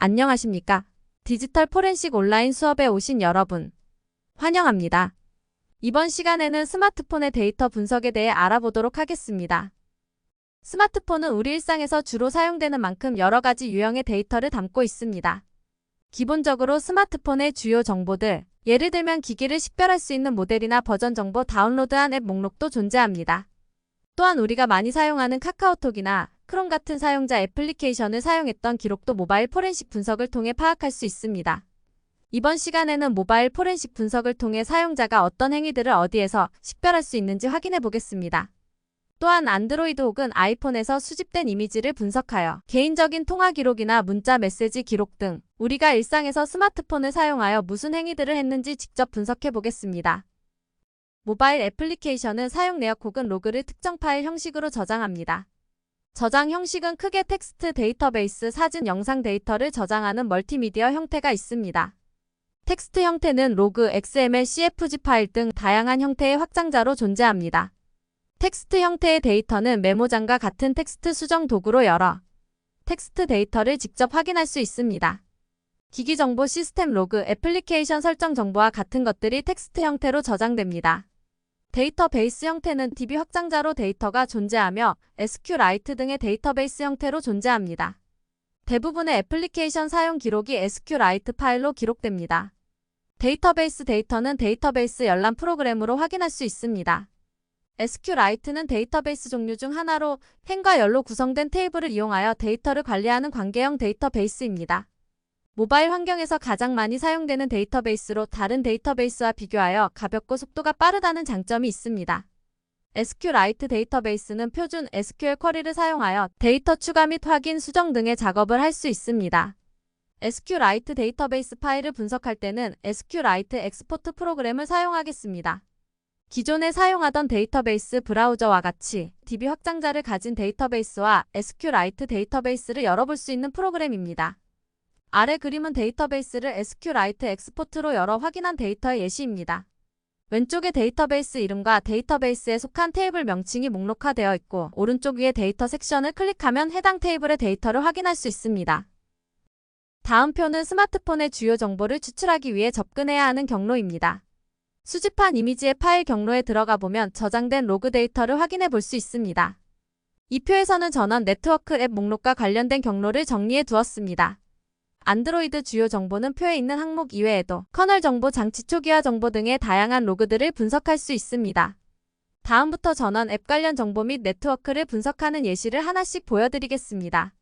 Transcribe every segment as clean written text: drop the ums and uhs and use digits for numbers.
안녕하십니까? 디지털 포렌식 온라인 수업에 오신 여러분, 환영합니다. 이번 시간에는 스마트폰의 데이터 분석에 대해 알아보도록 하겠습니다. 스마트폰은 우리 일상에서 주로 사용되는 만큼 여러 가지 유형의 데이터를 담고 있습니다. 기본적으로 스마트폰의 주요 정보들, 예를 들면 기기를 식별할 수 있는 모델이나 버전 정보, 다운로드한 앱 목록도 존재합니다. 또한 우리가 많이 사용하는 카카오톡이나 크롬 같은 사용자 애플리케이션을 사용했던 기록도 모바일 포렌식 분석을 통해 파악할 수 있습니다. 이번 시간에는 모바일 포렌식 분석을 통해 사용자가 어떤 행위들을 어디에서 식별할 수 있는지 확인해 보겠습니다. 또한 안드로이드 혹은 아이폰에서 수집된 이미지를 분석하여 개인적인 통화 기록이나 문자 메시지 기록 등 우리가 일상에서 스마트폰을 사용하여 무슨 행위들을 했는지 직접 분석해 보겠습니다. 모바일 애플리케이션은 사용 내역 혹은 로그를 특정 파일 형식으로 저장합니다. 저장 형식은 크게 텍스트 데이터베이스, 사진, 영상 데이터를 저장하는 멀티미디어 형태가 있습니다. 텍스트 형태는 로그, XML, CFG 파일 등 다양한 형태의 확장자로 존재합니다. 텍스트 형태의 데이터는 메모장과 같은 텍스트 수정 도구로 열어 텍스트 데이터를 직접 확인할 수 있습니다. 기기 정보, 시스템 로그, 애플리케이션 설정 정보와 같은 것들이 텍스트 형태로 저장됩니다. 데이터베이스 형태는 DB 확장자로 데이터가 존재하며 SQLite 등의 데이터베이스 형태로 존재합니다. 대부분의 애플리케이션 사용 기록이 SQLite 파일로 기록됩니다. 데이터베이스 데이터는 데이터베이스 열람 프로그램으로 확인할 수 있습니다. SQLite는 데이터베이스 종류 중 하나로 행과 열로 구성된 테이블을 이용하여 데이터를 관리하는 관계형 데이터베이스입니다. 모바일 환경에서 가장 많이 사용되는 데이터베이스로 다른 데이터베이스와 비교하여 가볍고 속도가 빠르다는 장점이 있습니다. SQLite 데이터베이스는 표준 SQL 쿼리를 사용하여 데이터 추가 및 확인, 수정 등의 작업을 할 수 있습니다. SQLite 데이터베이스 파일을 분석할 때는 SQLite 엑스포트 프로그램을 사용하겠습니다. 기존에 사용하던 데이터베이스 브라우저와 같이 DB 확장자를 가진 데이터베이스와 SQLite 데이터베이스를 열어볼 수 있는 프로그램입니다. 아래 그림은 데이터베이스를 SQLite 엑스포트로 열어 확인한 데이터의 예시입니다. 왼쪽에 데이터베이스 이름과 데이터베이스에 속한 테이블 명칭이 목록화되어 있고 오른쪽 위에 데이터 섹션을 클릭하면 해당 테이블의 데이터를 확인할 수 있습니다. 다음 표는 스마트폰의 주요 정보를 추출하기 위해 접근해야 하는 경로입니다. 수집한 이미지의 파일 경로에 들어가 보면 저장된 로그 데이터를 확인해 볼 수 있습니다. 이 표에서는 전원 네트워크 앱 목록과 관련된 경로를 정리해 두었습니다. 안드로이드 주요 정보는 표에 있는 항목 이외에도 커널 정보, 장치 초기화 정보 등의 다양한 로그들을 분석할 수 있습니다. 다음부터 전원 앱 관련 정보 및 네트워크를 분석하는 예시를 하나씩 보여드리겠습니다.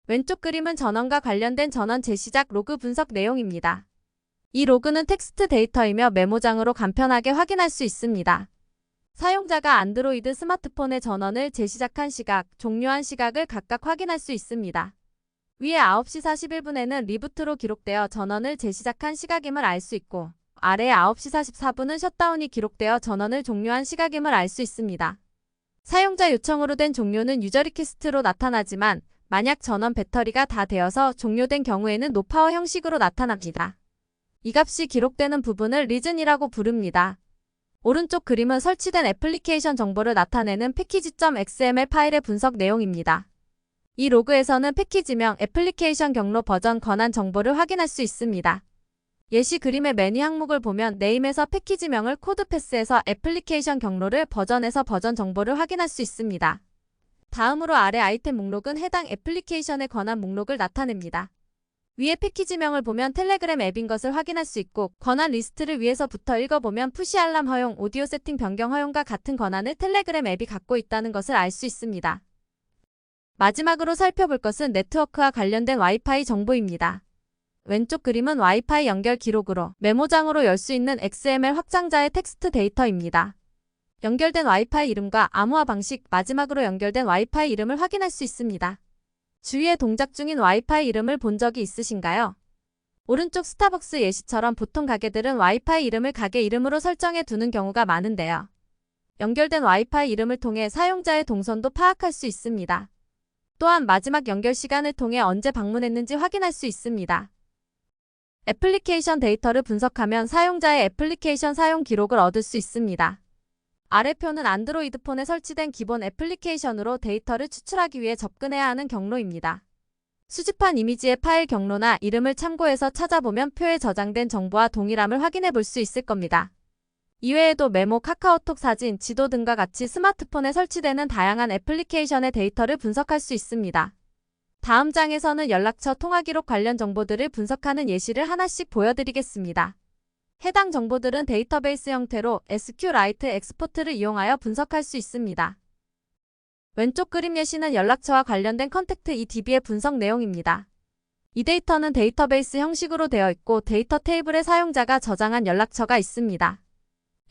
왼쪽 그림은 전원과 관련된 전원 재시작 로그 분석 내용입니다. 이 로그는 텍스트 데이터이며 메모장으로 간편하게 확인할 수 있습니다. 사용자가 안드로이드 스마트폰의 전원을 재시작한 시각, 종료한 시각을 각각 확인할 수 있습니다. 위에 9시 41분에는 리부트로 기록되어 전원을 재시작한 시각임을 알 수 있고 아래 9시 44분은 셧다운이 기록되어 전원을 종료한 시각임을 알 수 있습니다. 사용자 요청으로 된 종료는 유저 리퀘스트로 나타나지만 만약 전원 배터리가 다 되어서 종료된 경우에는 노파워 형식으로 나타납니다. 이 값이 기록되는 부분을 리즌이라고 부릅니다. 오른쪽 그림은 설치된 애플리케이션 정보를 나타내는 패키지.xml 파일의 분석 내용입니다. 이 로그에서는 패키지명, 애플리케이션 경로, 버전, 권한 정보를 확인할 수 있습니다. 예시 그림의 메뉴 항목을 보면 네임에서 패키지명을, 코드 패스에서 애플리케이션 경로를, 버전에서 버전 정보를 확인할 수 있습니다. 다음으로 아래 아이템 목록은 해당 애플리케이션의 권한 목록을 나타냅니다. 위에 패키지명을 보면 텔레그램 앱인 것을 확인할 수 있고 권한 리스트를 위에서부터 읽어보면 푸시 알람 허용, 오디오 세팅 변경 허용과 같은 권한을 텔레그램 앱이 갖고 있다는 것을 알 수 있습니다. 마지막으로 살펴볼 것은 네트워크와 관련된 와이파이 정보입니다. 왼쪽 그림은 와이파이 연결 기록으로 메모장으로 열 수 있는 XML 확장자의 텍스트 데이터입니다. 연결된 와이파이 이름과 암호화 방식, 마지막으로 연결된 와이파이 이름을 확인할 수 있습니다. 주위에 동작 중인 와이파이 이름을 본 적이 있으신가요? 오른쪽 스타벅스 예시처럼 보통 가게들은 와이파이 이름을 가게 이름으로 설정해 두는 경우가 많은데요. 연결된 와이파이 이름을 통해 사용자의 동선도 파악할 수 있습니다. 또한 마지막 연결 시간을 통해 언제 방문했는지 확인할 수 있습니다. 애플리케이션 데이터를 분석하면 사용자의 애플리케이션 사용 기록을 얻을 수 있습니다. 아래표는 안드로이드 폰에 설치된 기본 애플리케이션으로 데이터를 추출하기 위해 접근해야 하는 경로입니다. 수집한 이미지의 파일 경로나 이름을 참고해서 찾아보면 표에 저장된 정보와 동일함을 확인해 볼 수 있을 겁니다. 이외에도 메모, 카카오톡, 사진, 지도 등과 같이 스마트폰에 설치되는 다양한 애플리케이션의 데이터를 분석할 수 있습니다. 다음 장에서는 연락처, 통화기록 관련 정보들을 분석하는 예시를 하나씩 보여드리겠습니다. 해당 정보들은 데이터베이스 형태로 SQLite 엑스포트를 이용하여 분석할 수 있습니다. 왼쪽 그림 예시는 연락처와 관련된 컨택트 eDB의 분석 내용입니다. 이 데이터는 데이터베이스 형식으로 되어 있고 데이터 테이블에 사용자가 저장한 연락처가 있습니다.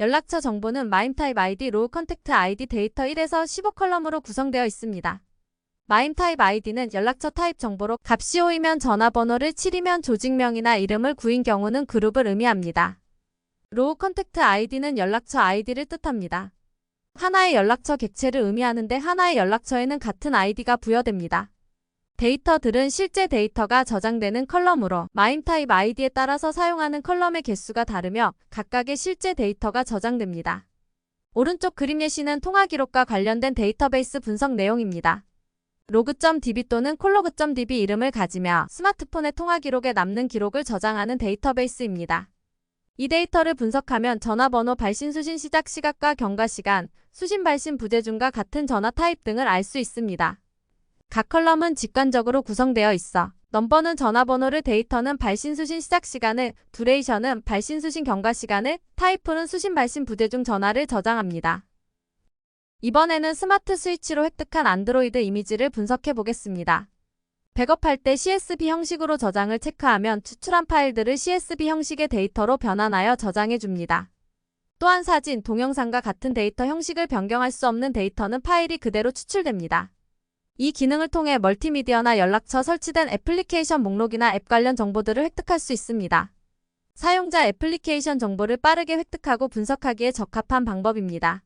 연락처 정보는 MIME-type ID, row contact ID 데이터 1에서 15컬럼으로 구성되어 있습니다. MIME-type ID는 연락처 타입 정보로 값이 5이면 전화번호를 7이면 조직명이나 이름을 9인 경우는 그룹을 의미합니다. row contact ID는 연락처 ID를 뜻합니다. 하나의 연락처 객체를 의미하는데 하나의 연락처에는 같은 아이디가 부여됩니다. 데이터들은 실제 데이터가 저장되는 컬럼으로 MIME-type ID에 따라서 사용하는 컬럼의 개수가 다르며 각각의 실제 데이터가 저장됩니다. 오른쪽 그림 예시는 통화 기록과 관련된 데이터베이스 분석 내용입니다. log.db 또는 callog.db 이름을 가지며 스마트폰의 통화 기록에 남는 기록을 저장하는 데이터베이스입니다. 이 데이터를 분석하면 전화번호, 발신, 수신 시작 시각과 경과 시간, 수신 발신 부재중과 같은 전화 타입 등을 알 수 있습니다. 각 컬럼은 직관적으로 구성되어 있어 넘버는 전화번호를, 데이터는 발신, 수신 시작 시간을, 두레이션은 발신, 수신 경과 시간을, 타입은 수신 발신 부재중 전화를 저장합니다. 이번에는 스마트 스위치로 획득한 안드로이드 이미지를 분석해 보겠습니다. 백업할 때 CSV 형식으로 저장을 체크하면 추출한 파일들을 CSV 형식의 데이터로 변환하여 저장해 줍니다. 또한 사진, 동영상과 같은 데이터 형식을 변경할 수 없는 데이터는 파일이 그대로 추출됩니다. 이 기능을 통해 멀티미디어나 연락처, 설치된 애플리케이션 목록이나 앱 관련 정보들을 획득할 수 있습니다. 사용자 애플리케이션 정보를 빠르게 획득하고 분석하기에 적합한 방법입니다.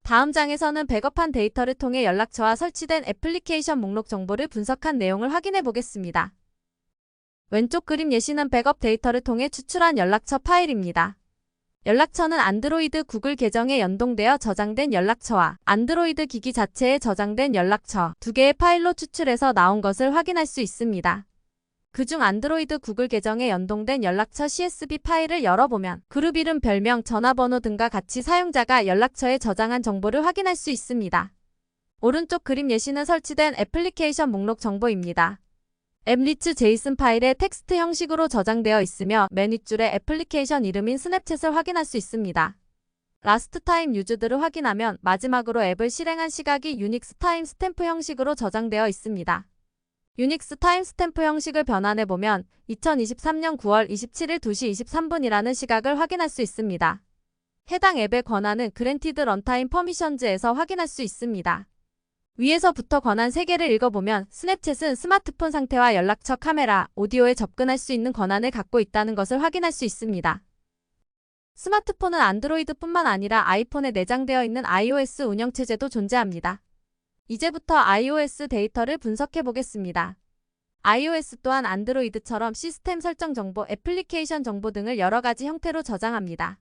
다음 장에서는 백업한 데이터를 통해 연락처와 설치된 애플리케이션 목록 정보를 분석한 내용을 확인해 보겠습니다. 왼쪽 그림 예시는 백업 데이터를 통해 추출한 연락처 파일입니다. 연락처는 안드로이드 구글 계정에 연동되어 저장된 연락처와 안드로이드 기기 자체에 저장된 연락처 두 개의 파일로 추출해서 나온 것을 확인할 수 있습니다. 그중 안드로이드 구글 계정에 연동된 연락처 CSV 파일을 열어보면 그룹 이름, 별명, 전화번호 등과 같이 사용자가 연락처에 저장한 정보를 확인할 수 있습니다. 오른쪽 그림 예시는 설치된 애플리케이션 목록 정보입니다. 앱리츠 JSON 파일에 텍스트 형식으로 저장되어 있으며 맨 윗줄에 애플리케이션 이름인 스냅챗을 확인할 수 있습니다. 라스트 타임 유즈드를 확인하면 마지막으로 앱을 실행한 시각이 유닉스 타임 스탬프 형식으로 저장되어 있습니다. 유닉스 타임 스탬프 형식을 변환해보면 2023년 9월 27일 2시 23분이라는 시각을 확인할 수 있습니다. 해당 앱의 권한은 그랜티드 런타임 퍼미션즈에서 확인할 수 있습니다. 위에서부터 권한 3개를 읽어보면 스냅챗은 스마트폰 상태와 연락처, 카메라, 오디오에 접근할 수 있는 권한을 갖고 있다는 것을 확인할 수 있습니다. 스마트폰은 안드로이드뿐만 아니라 아이폰에 내장되어 있는 iOS 운영체제도 존재합니다. 이제부터 iOS 데이터를 분석해 보겠습니다. iOS 또한 안드로이드처럼 시스템 설정 정보, 애플리케이션 정보 등을 여러 가지 형태로 저장합니다.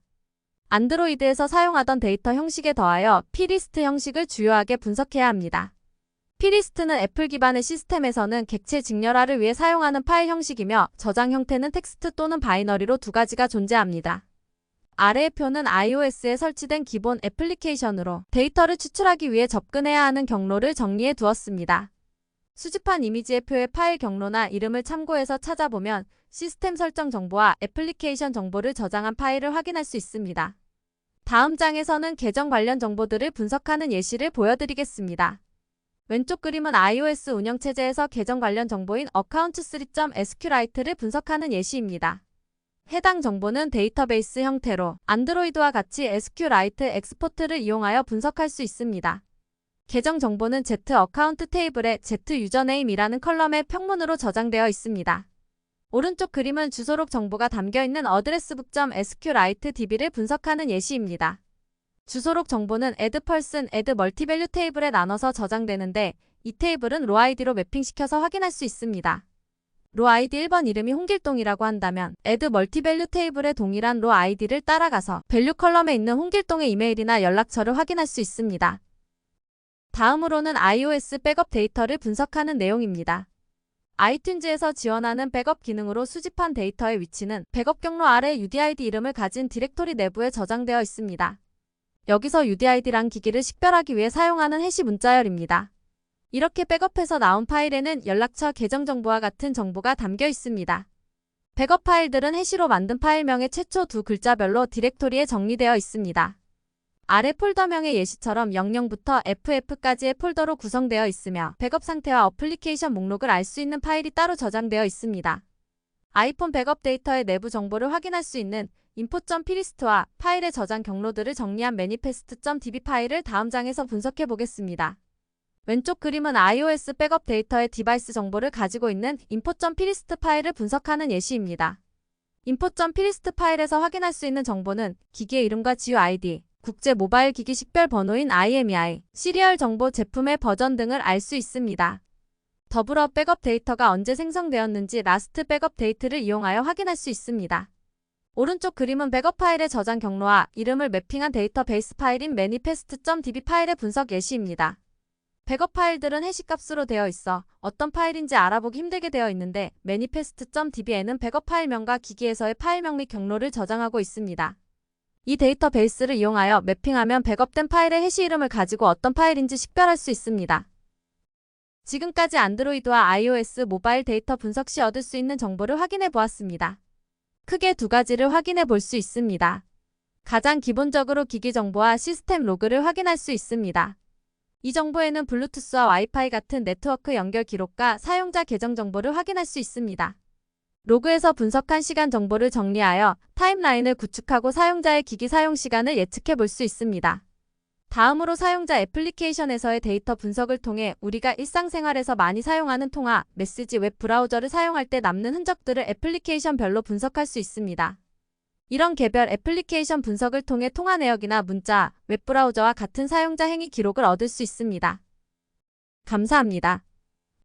안드로이드에서 사용하던 데이터 형식에 더하여 P-리스트 형식을 주요하게 분석해야 합니다. P-리스트는 애플 기반의 시스템에서는 객체 직렬화를 위해 사용하는 파일 형식이며 저장 형태는 텍스트 또는 바이너리로 두 가지가 존재합니다. 아래의 표는 iOS에 설치된 기본 애플리케이션으로 데이터를 추출하기 위해 접근해야 하는 경로를 정리해 두었습니다. 수집한 이미지의 표의 파일 경로나 이름을 참고해서 찾아보면 시스템 설정 정보와 애플리케이션 정보를 저장한 파일을 확인할 수 있습니다. 다음 장에서는 계정 관련 정보들을 분석하는 예시를 보여드리겠습니다. 왼쪽 그림은 iOS 운영체제에서 계정 관련 정보인 account3.sqlite를 분석하는 예시입니다. 해당 정보는 데이터베이스 형태로 안드로이드와 같이 SQLite 엑스포트를 이용하여 분석할 수 있습니다. 계정 정보는 Z 어카운트 테이블에 Z 유저네임이라는 컬럼의 평문으로 저장되어 있습니다. 오른쪽 그림은 주소록 정보가 담겨있는 addressbook.sqlite db를 분석하는 예시입니다. 주소록 정보는 add person, add multivalue 테이블에 나눠서 저장되는데 이 테이블은 로 아이디로 매핑시켜서 확인할 수 있습니다. 로 아이디 1번 이름이 홍길동이라고 한다면 add multivalue 테이블의 동일한 로 아이디를 따라가서 밸류 컬럼에 있는 홍길동의 이메일이나 연락처를 확인할 수 있습니다. 다음으로는 iOS 백업 데이터를 분석하는 내용입니다. 아이튠즈에서 지원하는 백업 기능으로 수집한 데이터의 위치는 백업 경로 아래 UDID 이름을 가진 디렉토리 내부에 저장되어 있습니다. 여기서 UDID란 기기를 식별하기 위해 사용하는 해시 문자열입니다. 이렇게 백업해서 나온 파일에는 연락처 계정 정보와 같은 정보가 담겨 있습니다. 백업 파일들은 해시로 만든 파일명의 최초 두 글자별로 디렉토리에 정리되어 있습니다. 아래 폴더명의 예시처럼 00부터 FF까지의 폴더로 구성되어 있으며 백업 상태와 어플리케이션 목록을 알 수 있는 파일이 따로 저장되어 있습니다. 아이폰 백업 데이터의 내부 정보를 확인할 수 있는 info.plist와 파일의 저장 경로들을 정리한 manifest.db 파일을 다음 장에서 분석해 보겠습니다. 왼쪽 그림은 iOS 백업 데이터의 디바이스 정보를 가지고 있는 info.plist 파일을 분석하는 예시입니다. info.plist 파일에서 확인할 수 있는 정보는 기기의 이름과 GUID, 국제 모바일 기기 식별 번호인 IMEI, 시리얼 정보, 제품의 버전 등을 알 수 있습니다. 더불어 백업 데이터가 언제 생성되었는지 라스트 백업 데이트를 이용하여 확인할 수 있습니다. 오른쪽 그림은 백업 파일의 저장 경로와 이름을 매핑한 데이터베이스 파일인 manifest.db 파일의 분석 예시입니다. 백업 파일들은 해시값으로 되어 있어 어떤 파일인지 알아보기 힘들게 되어 있는데 manifest.db에는 백업 파일명과 기기에서의 파일명 및 경로를 저장하고 있습니다. 이 데이터베이스를 이용하여 매핑하면 백업된 파일의 해시 이름을 가지고 어떤 파일인지 식별할 수 있습니다. 지금까지 안드로이드와 iOS 모바일 데이터 분석 시 얻을 수 있는 정보를 확인해 보았습니다. 크게 두 가지를 확인해 볼 수 있습니다. 가장 기본적으로 기기 정보와 시스템 로그를 확인할 수 있습니다. 이 정보에는 블루투스와 와이파이 같은 네트워크 연결 기록과 사용자 계정 정보를 확인할 수 있습니다. 로그에서 분석한 시간 정보를 정리하여 타임라인을 구축하고 사용자의 기기 사용 시간을 예측해 볼 수 있습니다. 다음으로 사용자 애플리케이션에서의 데이터 분석을 통해 우리가 일상생활에서 많이 사용하는 통화, 메시지, 웹 브라우저를 사용할 때 남는 흔적들을 애플리케이션별로 분석할 수 있습니다. 이런 개별 애플리케이션 분석을 통해 통화 내역이나 문자, 웹 브라우저와 같은 사용자 행위 기록을 얻을 수 있습니다. 감사합니다.